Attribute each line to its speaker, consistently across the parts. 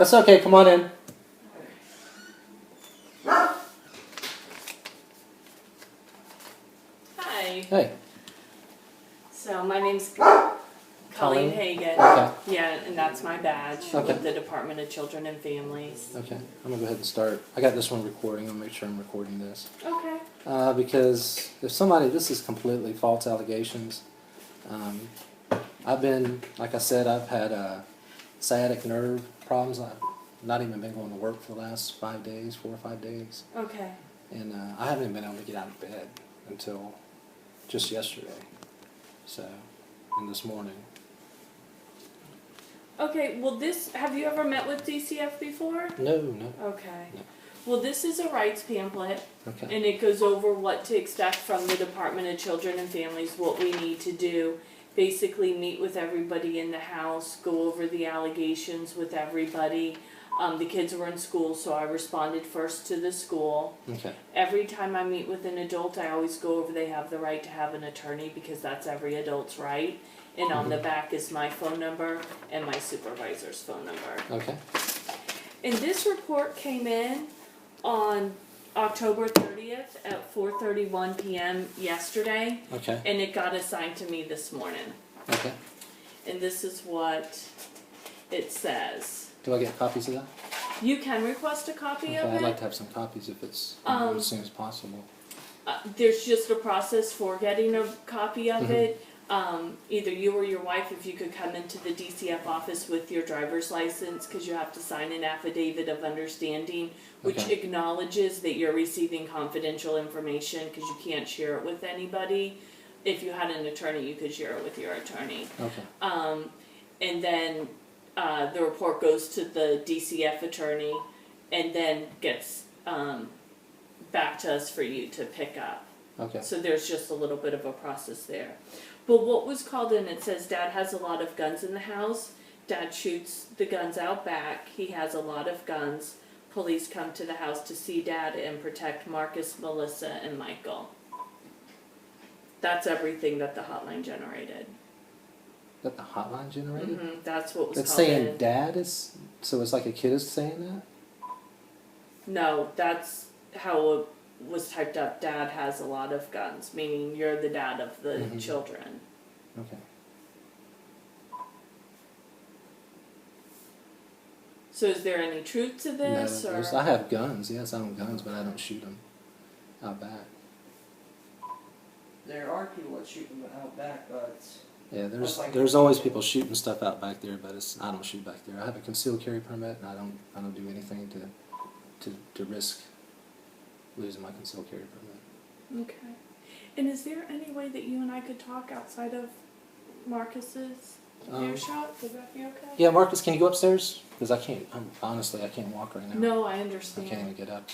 Speaker 1: That's okay. Come on in.
Speaker 2: Hi.
Speaker 1: Hey.
Speaker 2: So my name's
Speaker 1: Colleen?
Speaker 2: Colleen Hagan.
Speaker 1: Okay.
Speaker 2: Yeah, and that's my badge
Speaker 1: Okay.
Speaker 2: with the Department of Children and Families.
Speaker 1: Okay. I'm gonna go ahead and start. I got this one recording. I'll make sure I'm recording this.
Speaker 2: Okay.
Speaker 1: Because if somebody, this is completely false allegations. I've been, like I said, I've had sciatic nerve problems. I've not even been going to work for the last 5 days, 4 or 5 days.
Speaker 2: Okay.
Speaker 1: And I haven't even been able to get out of bed until just yesterday. So, and this morning.
Speaker 2: Okay, well have you ever met with DCF before?
Speaker 1: No.
Speaker 2: Okay.
Speaker 1: No.
Speaker 2: Well, this is a rights pamphlet,
Speaker 1: Okay.
Speaker 2: and it goes over what to expect from the Department of Children and Families, what we need to do. Basically meet with everybody in the house, go over the allegations with everybody. The kids were in school, so I responded first to the school.
Speaker 1: Okay.
Speaker 2: Every time I meet with an adult, I always go over they have the right to have an attorney because that's every adult's right. And on the back is my phone number and my supervisor's phone number.
Speaker 1: Okay.
Speaker 2: And this report came in on October 30th at 4:31 p.m. yesterday.
Speaker 1: Okay.
Speaker 2: And it got assigned to me this morning.
Speaker 1: Okay.
Speaker 2: And this is what it says.
Speaker 1: Do I get copies of that?
Speaker 2: You can request a copy
Speaker 1: Okay,
Speaker 2: of it.
Speaker 1: I'd like to have some copies if it's as soon as possible.
Speaker 2: There's just a process for getting a copy of it. Either you or your wife, if you could come into the DCF office with your driver's license, because you have to sign an affidavit of understanding, which
Speaker 1: Okay.
Speaker 2: acknowledges that you're receiving confidential information because you can't share it with anybody. If you had an attorney, you could share it with your attorney.
Speaker 1: Okay.
Speaker 2: And then the report goes to the DCF attorney and then gets back to us for you to pick up.
Speaker 1: Okay.
Speaker 2: So there's just a little bit of a process there. But what was called in, it says Dad has a lot of guns in the house. Dad shoots the guns out back. He has a lot of guns. Police come to the house to see Dad and protect Marcus, Melissa, and Michael. That's everything that the hotline generated.
Speaker 1: That the hotline generated?
Speaker 2: That's what was
Speaker 1: It's
Speaker 2: called
Speaker 1: saying
Speaker 2: in.
Speaker 1: dad is, so it's like a kid is saying that?
Speaker 2: No, that's how it was typed up. Dad has a lot of guns, meaning you're the dad of the children.
Speaker 1: Okay.
Speaker 2: So is there any truth to this?
Speaker 1: No,
Speaker 2: or?
Speaker 1: I have guns. Yes, I own guns, but I don't shoot them out back.
Speaker 3: There are people that shoot them out back, but
Speaker 1: Yeah,
Speaker 3: That's like-
Speaker 1: there's always people shooting stuff out back there, but I don't shoot back there. I have a concealed carry permit, and I don't do anything to risk losing my concealed carry permit.
Speaker 2: Okay. And is there any way that you and I could talk outside of Marcus's earshot? Would that be okay?
Speaker 1: Yeah, Marcus, can you go upstairs? Because honestly, I can't walk right now.
Speaker 2: No, I
Speaker 1: I
Speaker 2: understand.
Speaker 1: can't even get up.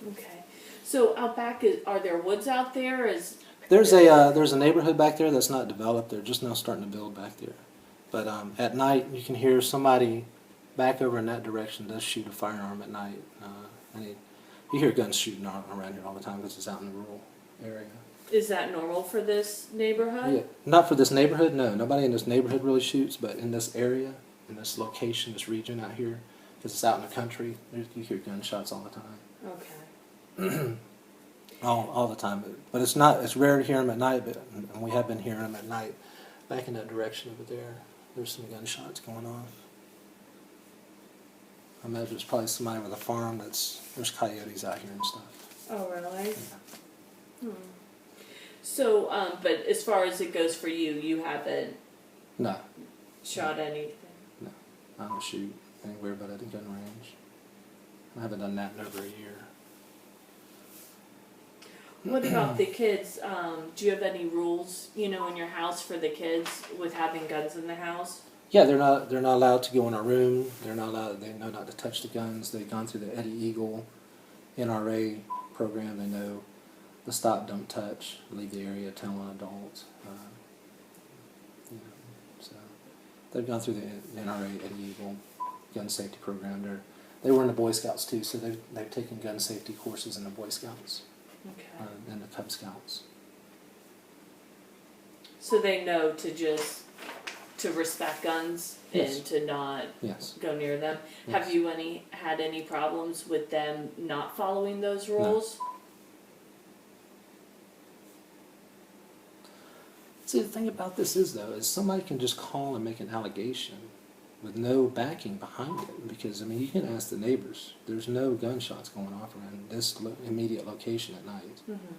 Speaker 2: Okay. So out back, are there woods out there?
Speaker 1: There's a neighborhood back there that's not developed. They're just now starting to build back there. But at night, you can hear somebody back over in that direction does shoot a firearm at night. You hear guns shooting around here all the time because it's out in the rural area.
Speaker 2: Is that normal for this neighborhood?
Speaker 1: Yeah, not for this neighborhood. No, nobody in this neighborhood really shoots. But in this area, in this location, this region out here, because it's out in the country, you hear gunshots all the time.
Speaker 2: Okay.
Speaker 1: All the time, but it's rare to hear them at night, and we have been hearing them at night. Back in that direction over there, there's some gunshots going on. I imagine it's probably somebody with a farm there's coyotes out here and stuff.
Speaker 2: Oh, really?
Speaker 1: Yeah.
Speaker 2: So, but as far as it goes for you, you haven't
Speaker 1: No,
Speaker 2: shot anything?
Speaker 1: no, I don't shoot anywhere but at the gun range. I haven't done that in over a year.
Speaker 2: What about the kids? Do you have any rules, in your house for the kids with having guns in the house?
Speaker 1: Yeah, they're not allowed to go in our room. They're not allowed. They know not to touch the guns. They've gone through the Eddie Eagle NRA program. They know the stop, don't touch, leave the area, tell an adult. So they've gone through the NRA Eddie Eagle gun safety program. They were in the Boy Scouts too, so they've taken gun safety courses in the Boy Scouts.
Speaker 2: Okay.
Speaker 1: And the Cub Scouts.
Speaker 2: So they know to respect guns
Speaker 1: Yes.
Speaker 2: and to not
Speaker 1: Yes.
Speaker 2: go near them.
Speaker 1: Yes.
Speaker 2: Have you had any problems with them not following those rules?
Speaker 1: See, the thing about this is, though, is somebody can just call and make an allegation with no backing behind it. Because, I mean, you can ask the neighbors. There's no gunshots going off around this immediate location at night.
Speaker 2: Mm-hmm.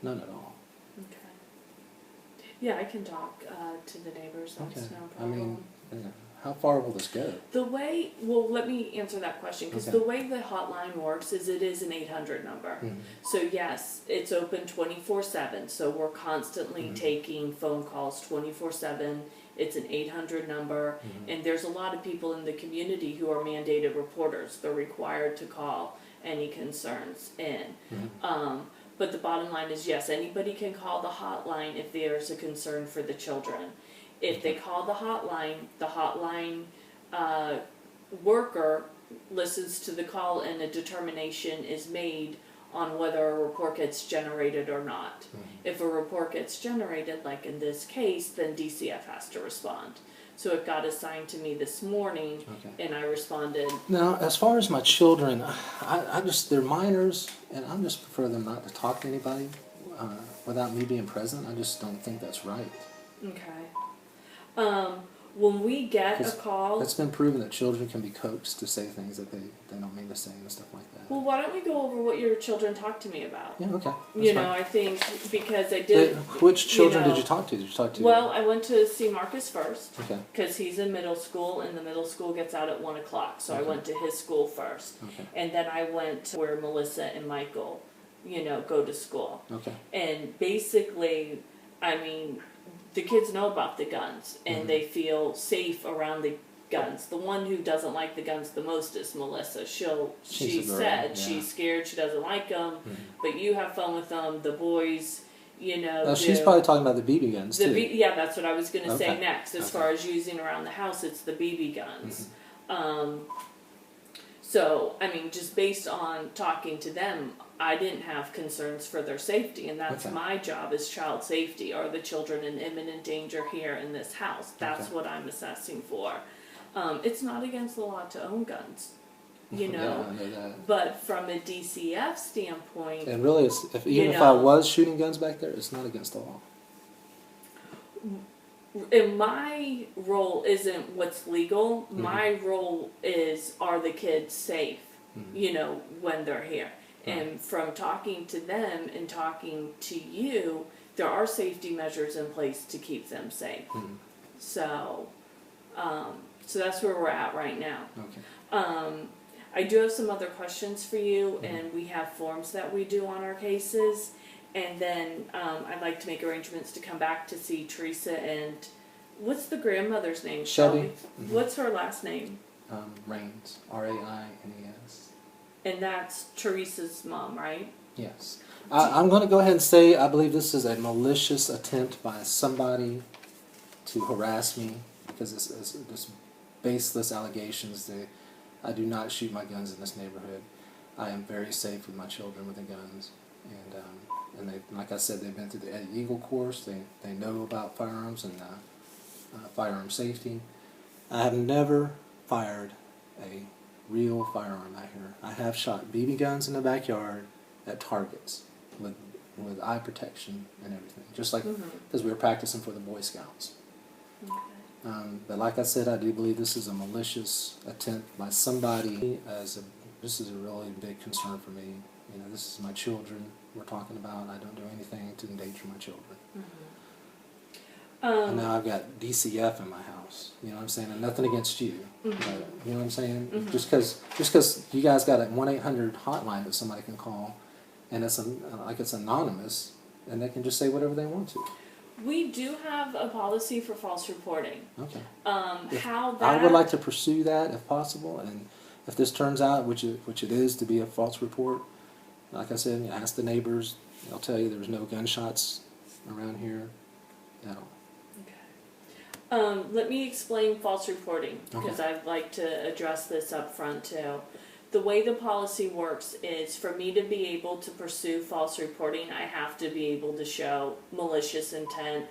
Speaker 1: None at all.
Speaker 2: Okay. Yeah, I can talk to the neighbors. That's
Speaker 1: Okay.
Speaker 2: no
Speaker 1: I
Speaker 2: problem.
Speaker 1: mean, yeah. How far will this go?
Speaker 2: Well, let me answer that question, because
Speaker 1: Okay.
Speaker 2: the way the hotline works is it is an 800 number.
Speaker 1: Mhm.
Speaker 2: So yes, it's open 24/7. So we're constantly
Speaker 1: Mhm.
Speaker 2: taking phone calls 24/7. It's an 800 number,
Speaker 1: Mhm.
Speaker 2: and there's a lot of people in the community who are mandated reporters. They're required to call any concerns in.
Speaker 1: Mhm.
Speaker 2: But the bottom line is, yes, anybody can call the hotline if there's a concern for the children. If they call the hotline worker listens to the call and a determination is made on whether a report gets generated or not.
Speaker 1: Mhm.
Speaker 2: If a report gets generated, like in this case, then DCF has to respond. So it got assigned to me this morning,
Speaker 1: Okay.
Speaker 2: and I responded.
Speaker 1: Now, as far as my children, I just, they're minors, and I just prefer them not to talk to anybody without me being present. I just don't think that's right.
Speaker 2: Okay. When we get a call,
Speaker 1: It's been proven that children can be coaxed to say things that they don't mean to say and stuff like that.
Speaker 2: well, why don't we go over what your children talked to me about?
Speaker 1: Yeah, okay.
Speaker 2: You know,
Speaker 1: That's
Speaker 2: I think because I
Speaker 1: fine.
Speaker 2: did.
Speaker 1: Which children
Speaker 2: know,
Speaker 1: did you talk to? Did you talk to?
Speaker 2: Well, I went to see Marcus first
Speaker 1: Okay.
Speaker 2: because he's in middle school, and the middle school gets out at 1 o'clock. So I
Speaker 1: Okay.
Speaker 2: went to his school first,
Speaker 1: Okay.
Speaker 2: and then I went to where Melissa and Michael, go to school.
Speaker 1: Okay.
Speaker 2: And basically, I mean, the kids know about the guns, and
Speaker 1: Mhm.
Speaker 2: they feel safe around the guns. The one who doesn't like the guns the most is Melissa. She
Speaker 1: She's a girl,
Speaker 2: said
Speaker 1: yeah.
Speaker 2: she's scared, she doesn't like them,
Speaker 1: Mhm.
Speaker 2: but you have fun with them. The boys,
Speaker 1: She's probably talking about the BB guns too.
Speaker 2: yeah, that's what I was going to say
Speaker 1: Okay.
Speaker 2: next. As
Speaker 1: Okay.
Speaker 2: far as using around the house, it's the BB guns.
Speaker 1: Mhm.
Speaker 2: So, I mean, just based on talking to them, I didn't have concerns for their safety, and that's
Speaker 1: Okay.
Speaker 2: my job is child safety. Are the children in imminent danger here in this house? That's
Speaker 1: Okay.
Speaker 2: what I'm assessing for. It's not against the law to own guns,
Speaker 1: Yeah, I know that.
Speaker 2: but from a DCF standpoint,
Speaker 1: And really, even if I
Speaker 2: know.
Speaker 1: was shooting guns back there, it's not against the law.
Speaker 2: and my role isn't what's legal.
Speaker 1: Mhm.
Speaker 2: My role is, are the kids safe,
Speaker 1: Mhm.
Speaker 2: when they're here.
Speaker 1: Right.
Speaker 2: And from talking to them and talking to you, there are safety measures in place to keep them safe.
Speaker 1: Mhm.
Speaker 2: So that's where we're at right now.
Speaker 1: Okay.
Speaker 2: I do have some other questions for you,
Speaker 1: Mhm.
Speaker 2: and we have forms that we do on our cases. And then I'd like to make arrangements to come back to see Teresa and what's the grandmother's name?
Speaker 1: Shelby. Mhm.
Speaker 2: What's her last name?
Speaker 1: Raines. Raines.
Speaker 2: And that's Teresa's mom, right?
Speaker 1: Yes. I'm going to go ahead and say I believe this is a malicious attempt by somebody to harass me because it's this baseless allegations that I do not shoot my guns in this neighborhood. I am very safe with my children with the guns, and they, like I said, they've been through the Eddie Eagle course. They know about firearms and firearm safety. I have never fired a real firearm back here. I have shot BB guns in the backyard at targets with eye protection and everything, just like because we were practicing for the Boy Scouts.
Speaker 2: Okay.
Speaker 1: But like I said, I do believe this is a malicious attempt by somebody. This is a really big concern for me. This is my children we're talking about. I don't do anything to endanger my children. And now I've got DCF in my house. You know what I'm saying? And nothing against you. But, you know what I'm saying?
Speaker 2: Mhm.
Speaker 1: Just because you guys got a 1-800 hotline that somebody can call, and it's anonymous, and they can just say whatever they want to.
Speaker 2: We do have a policy for false reporting.
Speaker 1: Okay.
Speaker 2: How that
Speaker 1: I would like to pursue that if possible, and if this turns out, which it is, to be a false report, like I said, ask the neighbors. They'll tell you there's no gunshots around here at all.
Speaker 2: Let me explain false reporting because
Speaker 1: Okay.
Speaker 2: I'd like to address this up front too. the way the policy works is for me to be able to pursue false reporting, I have to be able to show malicious intent,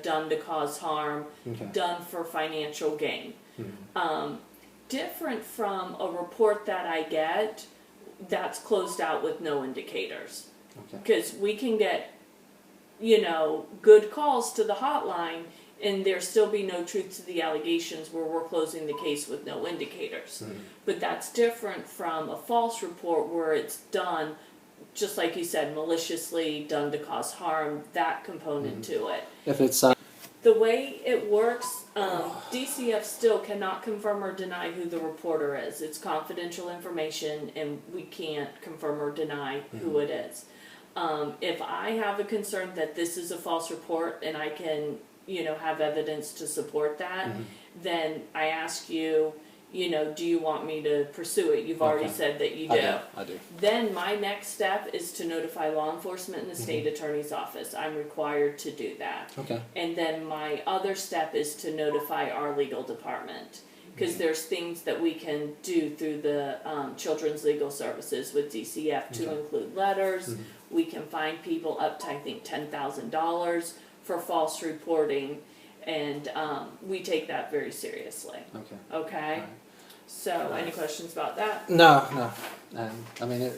Speaker 2: done to cause harm,
Speaker 1: Okay.
Speaker 2: done for financial gain.
Speaker 1: Mhm.
Speaker 2: Different from a report that I get that's closed out with no indicators.
Speaker 1: Okay.
Speaker 2: Because we can get, good calls to the hotline and there still be no truth to the allegations where we're closing the case with no indicators.
Speaker 1: Mhm.
Speaker 2: But that's different from a false report where it's done, just like you said, maliciously, done to cause harm, that component to it.
Speaker 1: If it's
Speaker 2: The way it works, DCF still cannot confirm or deny who the reporter is. It's confidential information and we can't confirm or deny who it is. If I have a concern that this is a false report and I can, have evidence to support that, then I ask you, do you want me to pursue it? You've already
Speaker 1: Okay.
Speaker 2: said that you do.
Speaker 1: I do.
Speaker 2: Then my next step is to notify law enforcement and the state attorney's office. I'm required to do that.
Speaker 1: Okay.
Speaker 2: And then my other step is to notify our legal department. Because there's things that we can do through the Children's Legal Services with DCF to include letters. We can fine people up to, I think, $10,000 for false reporting. And we take that very seriously.
Speaker 1: Okay.
Speaker 2: Okay?
Speaker 1: Right.
Speaker 2: So, any questions about that?
Speaker 1: No. I mean,